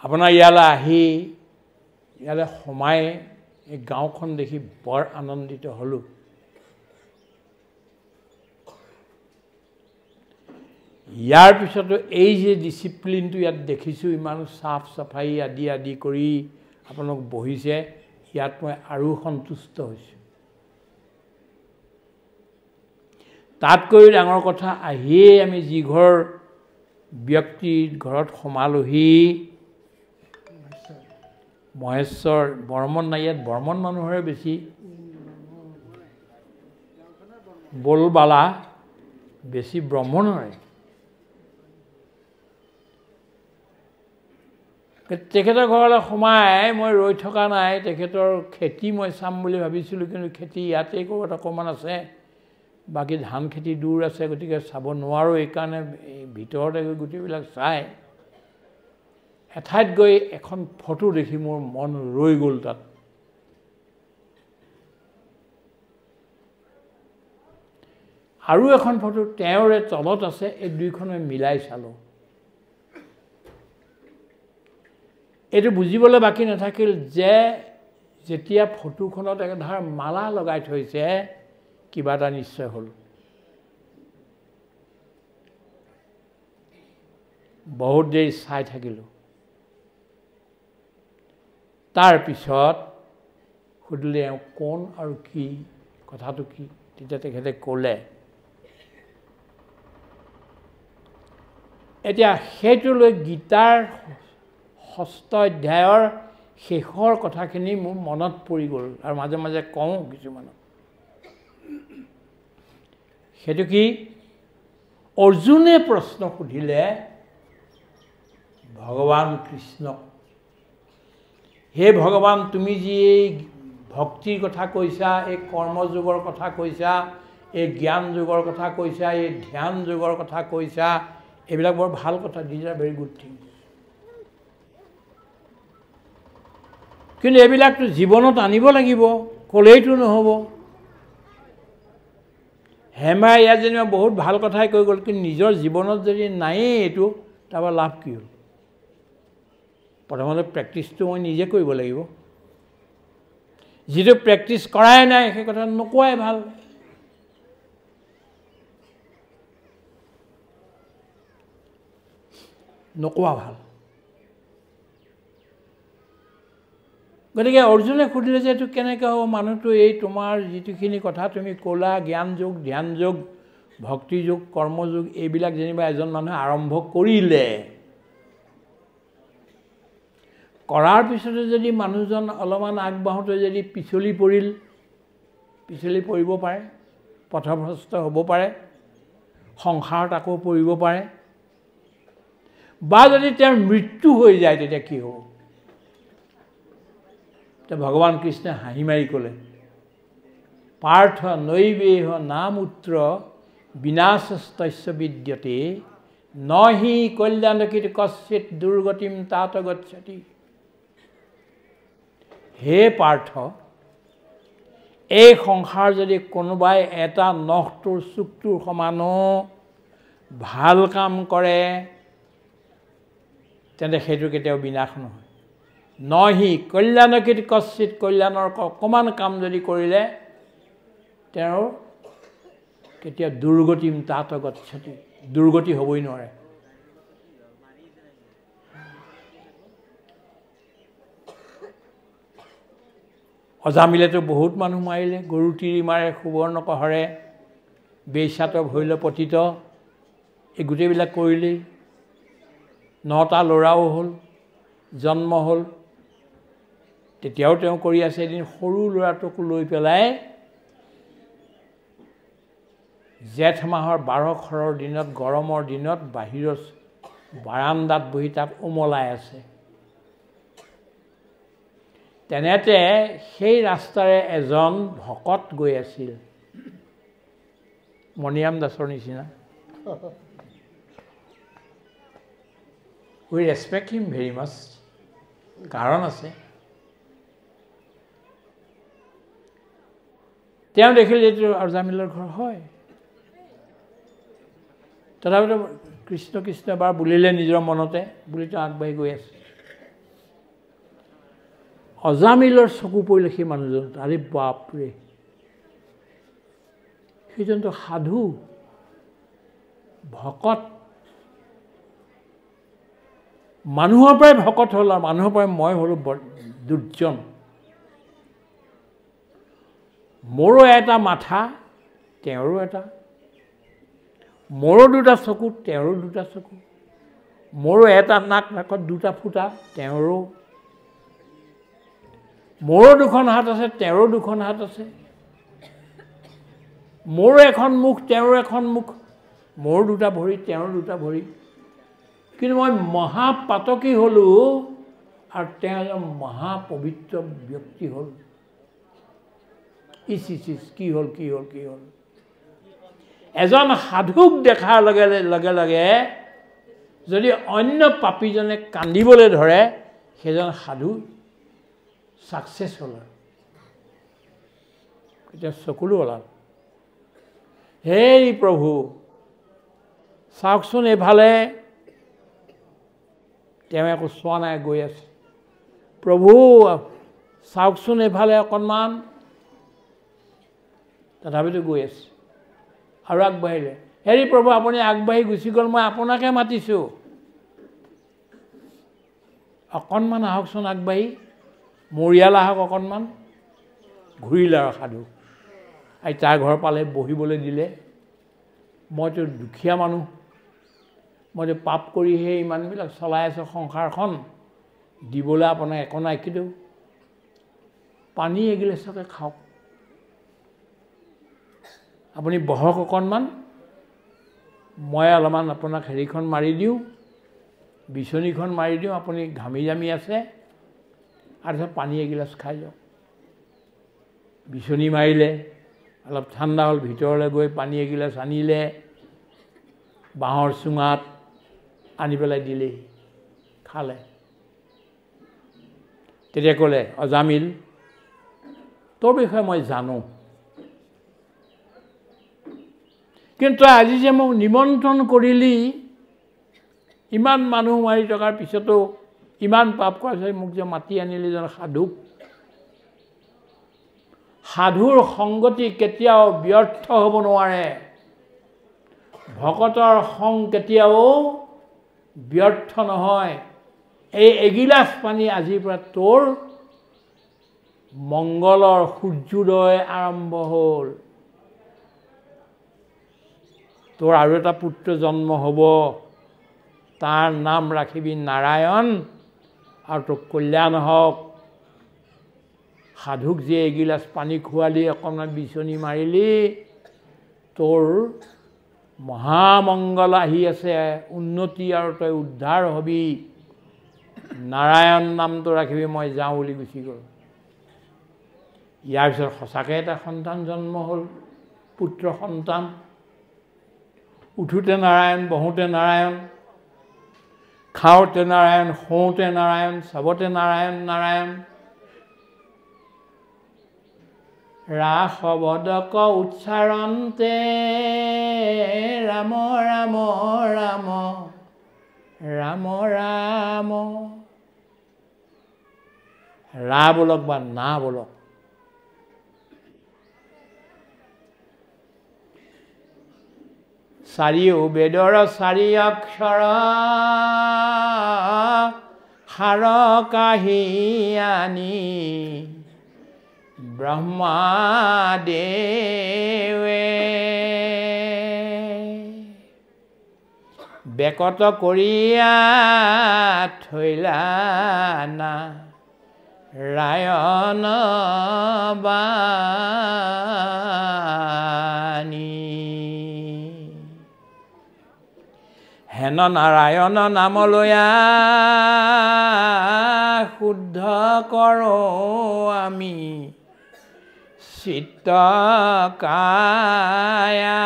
আপোনাৰ ইয়ালৈ আহি ইয়ালৈ সোমাই এই গাঁওখন দেখি বৰ আনন্দিত হ'লোঁ। ইয়াৰ পিছতো এই যে ডিচিপ্লিনটো ইয়াত দেখিছোঁ, ইমান চাফ চাফাই আদি কৰি আপোনালোক বহিছে, ইয়াত মই আৰু সন্তুষ্ট হৈছোঁ। তাতকৈ ডাঙৰ কথা, আহিয়ে আমি যি ঘৰ ব্যক্তিৰ ঘৰত সোমালোহি, মহেশ্বৰ বৰ্মন নাই, ইয়াত বৰ্মন মানুহৰে বেছি, বলবালা বেছি ব্ৰাহ্মণৰে। তেখেতৰ ঘৰলৈ সোমাই মই ৰৈ থকা নাই, তেখেতৰ খেতি মই চাম বুলি ভাবিছিলোঁ, কিন্তু খেতি ইয়াতেই ক'ৰবাত অকণমান আছে, বাকী ধান খেতি দূৰ আছে, গতিকে চাব নোৱাৰোঁ। এইকাৰণে ভিতৰতে গৈ গোটেইবিলাক চাই এঠাইত গৈ এখন ফটো দেখি মোৰ মন ৰৈ গ'ল তাত। আৰু এখন ফটো তেওঁৰে তলত আছে, এই দুইখন মিলাই চালোঁ। এইটো বুজিবলৈ বাকী নাথাকিল যে যেতিয়া ফটোখনত এধাৰ মালা লগাই থৈছে, কিবা এটা নিশ্চয় হ'ল। বহুত দেৰি চাই থাকিলোঁ। তাৰপিছত সুধিলে এওঁ কোন আৰু কি, কথাটো কি? তেতিয়া তেখেতে ক'লে। এতিয়া সেইটো লৈ গীতাৰ 6ষ্ঠ অধ্যায়ৰ শেষৰ কথাখিনি মোৰ মনত পৰি গ'ল, আৰু মাজে মাজে কওঁ কিছুমানক। সেইটো কি? অৰ্জুনে প্ৰশ্ন সুধিলে ভগৱান কৃষ্ণক, হে ভগৱান, তুমি যি এই ভক্তিৰ কথা কৈছা, এই কৰ্মযোগৰ কথা কৈছা, এই জ্ঞান যোগৰ কথা কৈছা, এই ধ্যান যোগৰ কথা কৈছা, এইবিলাক বৰ ভাল কথা, these are very good things. কিন্তু এইবিলাকতো জীৱনত আনিব লাগিব, ক'লেইতো নহ'ব। হেমাই ইয়াত যেনিবা বহুত ভাল কথাই কৈ গ'ল, কিন্তু নিজৰ জীৱনত যদি নায়েই এইটো, তাৰপৰা লাভ কি হ'ল? প্ৰথমতে প্ৰেক্টিছটো মই নিজে কৰিব লাগিব। যিটো প্ৰেক্টিছ কৰাই নাই, সেই কথা নোকোৱাই ভাল। নোকোৱা ভাল। গতিকে অৰ্জুনে সুধিলে যে এইটো কেনেকৈ হ'ব? মানুহটো এই তোমাৰ যিটোখিনি কথা তুমি ক'লা, জ্ঞান যোগ, ধ্যান যোগ, ভক্তি যোগ, কৰ্মযোগ, এইবিলাক যেনিবা এজন মানুহে আৰম্ভ কৰিলে, কৰাৰ পিছতে যদি মানুহজন অলপমান আগবাঢ়োতে যদি পিছলি পৰিব পাৰে, পথভ্ৰষ্ট হ'ব পাৰে, সংসাৰত আকৌ পৰিব পাৰে, বা যদি তেওঁৰ মৃত্যু হৈ যায়, তেতিয়া কি হ'ব? তেতিয়া ভগৱান কৃষ্ণই হাঁহি মাৰি ক'লে, পাৰ্থ নৈবেহ নামূত্ৰ বিনাশস্তস্য বিদ্যতে নহি কল্যাণকৃত কশ্চিৎ দুৰ্গতিম তাত গচ্ছতি। হে পাৰ্থ, এই সংসাৰ যদি কোনোবাই এটা নখটোৰ চুকটোৰ সমানো ভাল কাম কৰে, তেন্তে সেইটো কেতিয়াও বিনাশ নহয়। নহি কল্যাণকৃত কশ্চিৎ, কল্যাণৰ অকণমান কাম যদি কৰিলে তেওঁৰ কেতিয়া দুৰ্গতিম তাত গচ্ছতি, দুৰ্গতি হ'বই নোৱাৰে। অজামিলেতো বহুত মানুহ মাৰিলে, গৰু তিৰি মাৰে, সুবৰ্ণ কহৰে, বেশ্যাত ভৈল পতিত, এই গোটেইবিলাক কৰিলেই। 9টা ল'ৰাও হ'ল, জন্ম হ'ল, তেতিয়াও তেওঁ কৰি আছে। এদিন সৰু ল'ৰাটোকো লৈ পেলাই জেঠ মাহৰ 12 দিনত, গৰমৰ দিনত বাহিৰৰ বাৰান্দাত বহি তাক উমলাই আছে। তেনেতে সেই ৰাস্তাৰে এজন ভকত গৈ আছিল, মণিৰাম দাসৰ নিচিনা। উই ৰেচপেক্ট হিম ভেৰি মাছ, কাৰণ আছে। তেওঁ দেখিল এইটো অজামিলৰ ঘৰ হয়। তথাপিতো কৃষ্ণ কৃষ্ণ এবাৰ বুলিলে নিজৰ মনতে, বুলি তেওঁ আগবাঢ়ি গৈ আছে। অজামিলৰ চকু পৰিলে সেই মানুহজন, আৰে বাপৰে, সেইজনটো সাধু ভকত, মানুহৰ পৰাই ভকত হ'ল আৰু মানুহৰ পৰাই মই হ'লোঁ দুৰ্জন। মোৰো এটা মাথা, তেওঁৰো এটা, মোৰো দুটা চকু, তেওঁৰো দুটা চকু, মোৰো এটা নাকত দুটা ফুটা, তেওঁৰো, মোৰো দুখন হাত আছে, তেওঁৰো দুখন হাত আছে, মোৰো এখন মুখ, তেওঁৰো এখন মুখ, মোৰো দুটা ভৰি, তেওঁৰো দুটা ভৰি, কিন্তু মই মহাপাতকী হ'লোঁ আৰু তেওঁ এজন মহাপবিত্ৰ ব্যক্তি হ'ল। ইচ ইচ ইচ, কি হ'ল কি হ'ল কি হ'ল। এজন সাধুক দেখাৰ লগে লগে যদি অন্য পাপীজনে কান্দিবলৈ ধৰে, সেইজন সাধু ছাকচেছ হ'ল। এতিয়া চকুলো ওলাল। হেই প্ৰভু, চাওকচোন এইফালে, তেওঁ একো চোৱা নাই, গৈ আছে। প্ৰভু চাওকচোন এইফালে অকণমান, তথাপিতো গৈ আছে। আৰু আগবাঢ়িলে, হেৰি প্ৰভু আপুনি আগবাঢ়ি গুচি গ'ল, মই আপোনাকে মাতিছোঁ, অকণমান আহকচোন আগবাঢ়ি, মৰিয়াল আহক অকণমান। ঘূৰিলে আৰু সাধু, আৰু তাৰ ঘৰ পালে, বহিবলৈ দিলে। মইতো দুখীয়া মানুহ, মইতো পাপ কৰিহে ইমানবিলাক চলাই আছোঁ সংসাৰখন, দিবলৈ আপোনাক একো নাই, কিন্তু পানী এগিলাচকে খাওক, আপুনি বহক অকণমান, মই অলপমান আপোনাক হেৰিখন মাৰি দিওঁ, বিচনীখন মাৰি দিওঁ, আপুনি ঘামি জামি আছে, আৰু তাৰপিছত পানী এগিলাচ খাই যাওক। বিচনী মাৰিলে, অলপ ঠাণ্ডা হ'ল, ভিতৰলৈ গৈ পানী এগিলাচ আনিলে, বাঁহৰ চুঙাত আনি পেলাই দিলেই, খালে। তেতিয়া ক'লে, অজামিল তোৰ বিষয়ে মই জানো, কিন্তু তই আজি যে মোক নিমন্ত্ৰণ কৰিলি, ইমান মানুহ মাৰি থকাৰ পিছতো, ইমান পাপ কৰা পিছত মোক যে মাতি আনিলি যেন সাধুক, সাধুৰ সংগতি কেতিয়াও ব্যৰ্থ হ'ব নোৱাৰে, ভকতৰ সং কেতিয়াও ব্যৰ্থ নহয়। এই এগিলাচ পানী আজিৰ পৰা তোৰ মংগলৰ সূৰ্যোদয় আৰম্ভ হ'ল, তোৰ আৰু এটা পুত্ৰ জন্ম হ'ব, তাৰ নাম ৰাখিবি নাৰায়ণ, আৰু তোৰ কল্যাণ হওক। সাধুক যে এগিলাচ পানী খোৱালি, অকণমান বিচনী মাৰিলি, তোৰ মহামংগল আহি আছে, উন্নতি, আৰু তই উদ্ধাৰ হবি, নাৰায়ণ নামটো ৰাখিবি, মই যাওঁ বুলি গুচি গ'ল। ইয়াৰ পিছত সঁচাকৈ এটা সন্তান জন্ম হ'ল, পুত্ৰ সন্তান। উঠোতে নাৰায়ণ, বহোঁতে নাৰায়ণ, খাওঁতে নাৰায়ণ, শুওঁতে নাৰায়ণ, চবতে নাৰায়ণ নাৰায়ণ। ৰাসবদক উচ্চাৰণতে ৰাম ৰাম ৰাম ৰাম ৰাম, ৰা বোলক বা না বোলক, চাৰিও বেদৰ চাৰি অক্ষৰ, সাৰ কাহি আনি ব্ৰহ্মাদেৱে বেকত কৰিয়া থৈলা না ৰায়ন বাণী। হেন নাৰায়ণ নাম লৈয়া শুদ্ধ কৰোঁ আমি চিত্ত কায়া,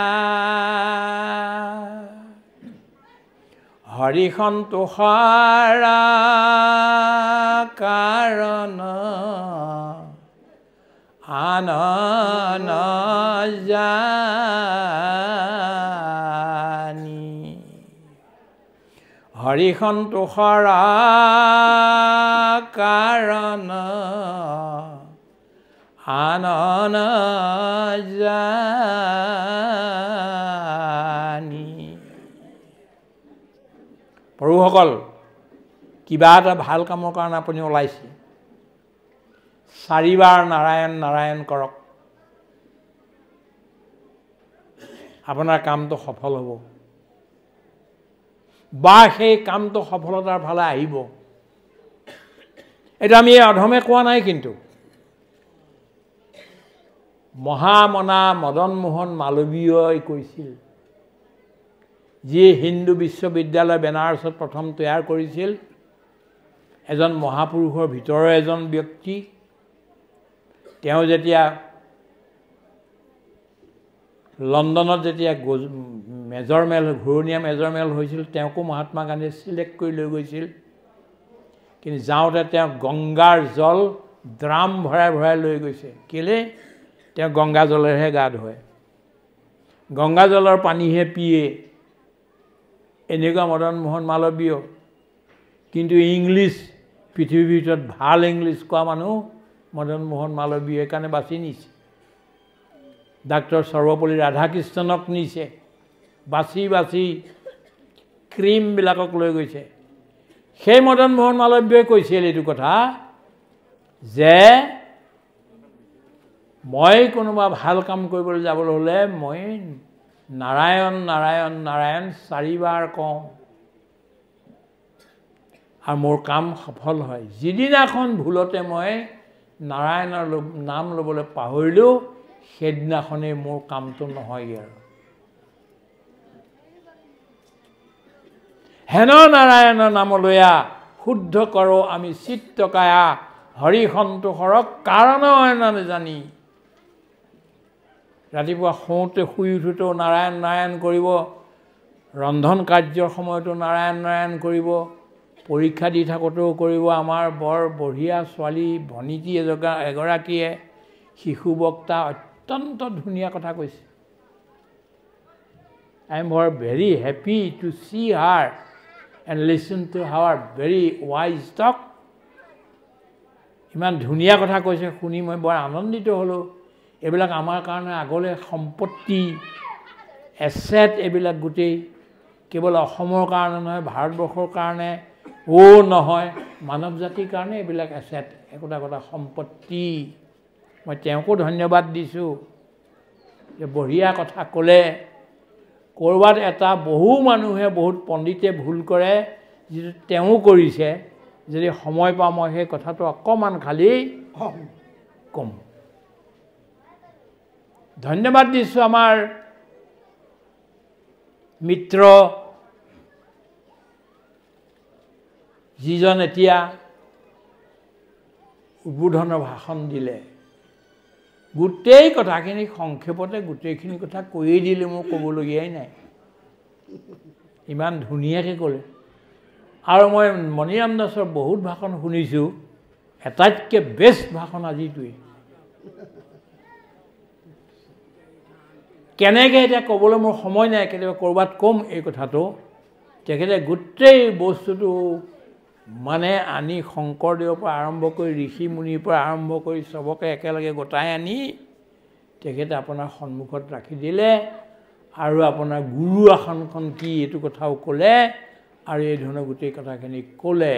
হৰি সন্তোষৰ কাৰণ আন নাজানি, হৰি সন্তোষৰ কাৰণ আন জানি। প্ৰভুসকল, কিবা এটা ভাল কামৰ কাৰণে আপুনি ওলাইছে, 4 বাৰ নাৰায়ণ নাৰায়ণ কৰক, আপোনাৰ কামটো সফল হ'ব বা সেই কামটো সফলতাৰ ফালে আহিব। এটা আমি অধমে কোৱা নাই, কিন্তু মহামনা মদন মোহন মালৱীয়ই কৈছিল, যিয়ে হিন্দু বিশ্ববিদ্যালয় বেনাৰসত প্ৰথম তৈয়াৰ কৰিছিল, এজন মহাপুৰুষৰ ভিতৰৰ এজন ব্যক্তি। তেওঁ যেতিয়া লণ্ডনত যেতিয়া মেজৰমেল ঘূৰণীয়া মেজৰমেল হৈছিল, তেওঁকো মহাত্মা গান্ধীয়ে চিলেক্ট কৰি লৈ গৈছিল। কিন্তু যাওঁতে তেওঁ গংগাৰ জল ড্ৰাম ভৰাই ভৰাই লৈ গৈছে। কেলে? তেওঁ গংগা জলেৰেহে গা ধুৱে, গংগা জলৰ পানীহে পিয়ে, এনেকুৱা মদন মোহন মালৱীয়। কিন্তু ইংলিছ, পৃথিৱীৰ ভিতৰত ভাল ইংলিছ কোৱা মানুহ মদন মোহন মালৱীয়, কাৰণে বাছি নিছে। ডাক্তৰ সৰ্বপল্লী ৰাধাকৃষ্ণনক নিছে, বাছি বাছি ক্ৰীমবিলাকক লৈ গৈছে। সেই মদন মোহন মালৱীয়ই কৈছিল এইটো কথা যে মই কোনোবা ভাল কাম কৰিবলৈ যাবলৈ হ'লে মই নাৰায়ণ নাৰায়ণ নাৰায়ণ 4 বাৰ কওঁ আৰু মোৰ কাম সফল হয়। যিদিনাখন ভুলতে মই নাৰায়ণৰ নাম ল'বলৈ পাহৰিলোঁ, সেইদিনাখনেই মোৰ কামটো নহয়গৈ আৰু। হেন নাৰায়ণৰ নামলৈয়া শুদ্ধ কৰোঁ আমি চিত্তকায়া, হৰি সন্তোষৰক কাৰণ নাজানি। ৰাতিপুৱা শুওঁতে শুই উঠোঁতেও নাৰায়ণ নাৰায়ণ কৰিব, ৰন্ধন কাৰ্যৰ সময়তো নাৰায়ণ নাৰায়ণ কৰিব, পৰীক্ষা দি থাকোঁতেও কৰিব। আমাৰ বৰ বঢ়িয়া ছোৱালী ভনীতি এগৰাকীয়ে শিশু বক্তা অত্যন্ত ধুনীয়া কথা কৈছে। I am very happy to see her and listen to her very wise talk. ইমান ধুনীয়া কথা কৈছে, শুনি মই বৰ আনন্দিত হ'লোঁ। এইবিলাক আমাৰ কাৰণে আগলৈ সম্পত্তি, এছেট, এইবিলাক গোটেই কেৱল অসমৰ কাৰণে নহয়, ভাৰতবৰ্ষৰ কাৰণে নহয়, মানৱ জাতিৰ কাৰণে এইবিলাক এছেট, একোটা সম্পত্তি। মই তেওঁকো ধন্যবাদ দিছোঁ যে বঢ়িয়া কথা ক'লে। ক'ৰবাত এটা বহু মানুহে, বহুত পণ্ডিতে ভুল কৰে, যিটো তেওঁ কৰিছে। যদি সময় পাওঁ মই সেই কথাটো অকণমান খালি ক'ম। ধন্যবাদ দিছোঁ আমাৰ মিত্ৰ যিজন এতিয়া উদ্বোধনৰ ভাষণ দিলে। গোটেই কথাখিনি সংক্ষেপতে গোটেইখিনি কথা কৈয়ে দিলে, মোৰ ক'বলগীয়াই নাই, ইমান ধুনীয়াকৈ ক'লে। আৰু মই মণিৰাম দাসৰ বহুত ভাষণ শুনিছোঁ, আটাইতকৈ বেষ্ট ভাষণ আজিটোৱেই। কেনেকৈ এতিয়া ক'বলৈ মোৰ সময় নাই, কেতিয়াবা ক'ৰবাত ক'ম এই কথাটো। তেখেতে গোটেই বস্তুটো মানে আনি শংকৰদেৱৰ পৰা আৰম্ভ কৰি ঋষি মুনিৰ পৰা আৰম্ভ কৰি চবকে একেলগে গোটাই আনি তেখেতে আপোনাৰ সন্মুখত ৰাখি দিলে। আৰু আপোনাৰ গুৰু আসনখন কি এইটো কথাও ক'লে, আৰু এই ধৰণৰ গোটেই কথাখিনি ক'লে।